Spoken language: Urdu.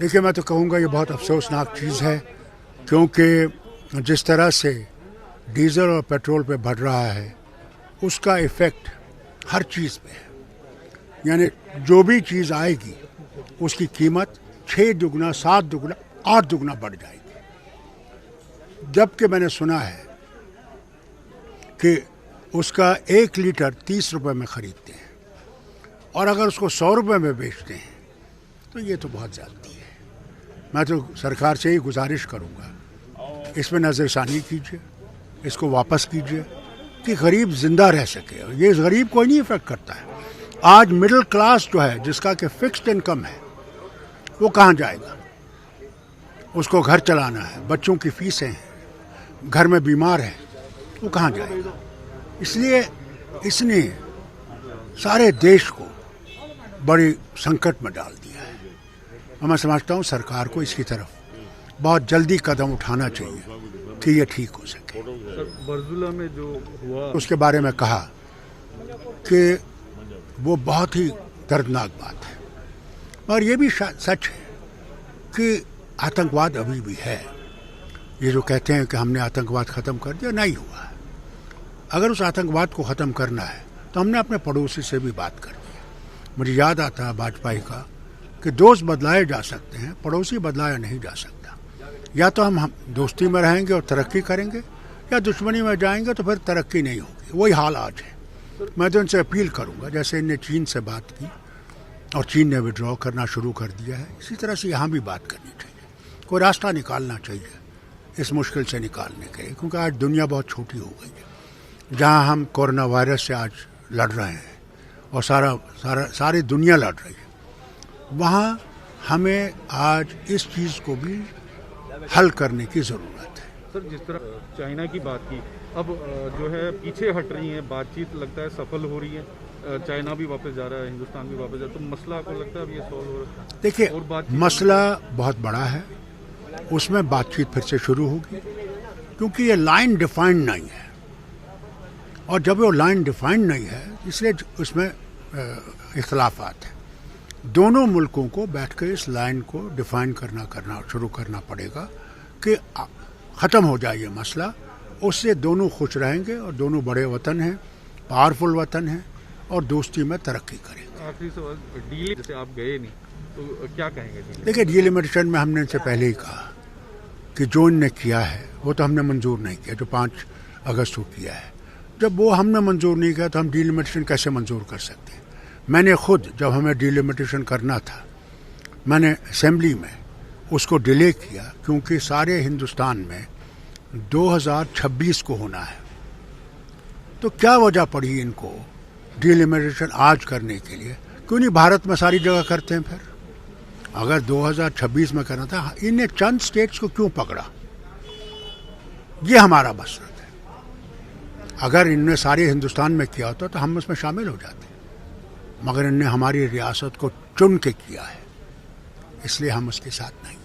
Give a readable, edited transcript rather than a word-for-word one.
دیکھیے میں تو کہوں گا یہ بہت افسوسناک چیز ہے، کیونکہ جس طرح سے ڈیزل اور پیٹرول پہ بڑھ رہا ہے اس کا ایفیکٹ ہر چیز پہ ہے. یعنی جو بھی چیز آئے گی اس کی قیمت 6 گنا 7 گنا 8 گنا بڑھ جائے گی. جبکہ میں نے سنا ہے کہ اس کا 1 لیٹر 30 روپے میں خریدتے ہیں اور اگر اس کو 100 روپے میں بیچتے ہیں تو یہ تو بہت زیادتی ہے. میں تو سرکار سے ہی گزارش کروں گا اس میں نظر ثانی کیجیے، اس کو واپس کیجیے کہ غریب زندہ رہ سکے. یہ غریب کوئی نہیں افیکٹ کرتا ہے. آج مڈل کلاس جو ہے جس کا کہ فکسڈ انکم ہے وہ کہاں جائے گا؟ اس کو گھر چلانا ہے، بچوں کی فیسیں ہیں، گھر میں بیمار ہے، وہ کہاں جائے گا؟ اس لیے اس نے سارے دیش کو بڑی سنکٹ میں ڈال دیا ہے. اور میں سمجھتا ہوں سرکار کو اس کی طرف بہت جلدی قدم اٹھانا چاہیے کہ یہ ٹھیک ہو سکے. برزولا میں جو ہوا اس کے بارے میں کہا کہ وہ بہت ہی دردناک بات ہے، اور یہ بھی سچ ہے کہ آتنکواد ابھی بھی ہے. یہ جو کہتے ہیں کہ ہم نے آتنکواد ختم کر دیا، نہیں ہوا ہے. اگر اس آتنکواد کو ختم کرنا ہے تو ہم نے اپنے پڑوسی سے بھی بات کر دی. مجھے یاد آتا ہے واجپئی کا کہ دوست بدلائے جا سکتے ہیں، پڑوسی بدلایا نہیں جا سکتا. یا تو ہم دوستی میں رہیں گے اور ترقی کریں گے، یا دشمنی میں جائیں گے تو پھر ترقی نہیں ہوگی. وہی حال آج ہے. میں تو ان سے اپیل کروں گا، جیسے ان نے چین سے بات کی اور چین نے وڈرا کرنا شروع کر دیا ہے، اسی طرح سے یہاں بھی بات کرنی چاہیے. کوئی راستہ نکالنا چاہیے اس مشکل سے نکالنے کے لیے، کیونکہ آج دنیا بہت چھوٹی ہو گئی ہے. جہاں ہم کورونا وائرس سے آج لڑ رہے ہیں اور ساری دنیا لڑ رہی ہے، وہاں ہمیں آج اس چیز کو بھی حل کرنے کی ضرورت ہے. سر جس طرح چائنا کی بات کی، اب جو ہے پیچھے ہٹ رہی ہیں، بات چیت لگتا ہے سفل ہو رہی ہے، چائنا بھی واپس جا رہا ہے، ہندوستان بھی واپس جا رہا ہے، تو مسئلہ کو لگتا ہے اب یہ سولو ہو رہا ہے؟ دیکھیے مسئلہ بہت بڑا ہے، اس میں بات چیت پھر سے شروع ہوگی، کیونکہ یہ لائن ڈیفائنڈ نہیں ہے. اور جب وہ لائن ڈیفائنڈ نہیں ہے اس لیے اس میں اختلافات ہیں. دونوں ملکوں کو بیٹھ کے اس لائن کو ڈیفائن کرنا شروع کرنا پڑے گا کہ ختم ہو جائے یہ مسئلہ. اس سے دونوں خوش رہیں گے اور دونوں بڑے وطن ہیں، پاورفل وطن ہیں، اور دوستی میں ترقی کریں گے. آخری سوال، ڈیل جیسے آپ گئے نہیں تو کیا کہیں گے؟ دیکھیے ڈیلیمیٹیشن میں ہم نے ان سے پہلے ہی کہا کہ جو ان نے کیا ہے وہ تو ہم نے منظور نہیں کیا، جو 5 اگست کو کیا ہے. جب وہ ہم نے منظور نہیں کیا تو ہم ڈیلیمیٹیشن کیسے منظور کر سکتے ہیں؟ میں نے خود جب ہمیں ڈیلیمیٹیشن کرنا تھا میں نے اسمبلی میں اس کو ڈیلے کیا، کیونکہ سارے ہندوستان میں 2026 کو ہونا ہے. تو کیا وجہ پڑی ان کو ڈیلیمیٹیشن آج کرنے کے لیے؟ کیوں نہیں بھارت میں ساری جگہ کرتے ہیں؟ پھر اگر 2026 میں کرنا تھا، انہیں چند اسٹیٹس کو کیوں پکڑا؟ یہ ہمارا مسئلہ ہے. اگر ان نے سارے ہندوستان میں کیا ہوتا تو ہم اس میں شامل ہو جاتے، مگر ان نے ہماری ریاست کو چن کے کیا ہے، اس لیے ہم اس کے ساتھ نہیں.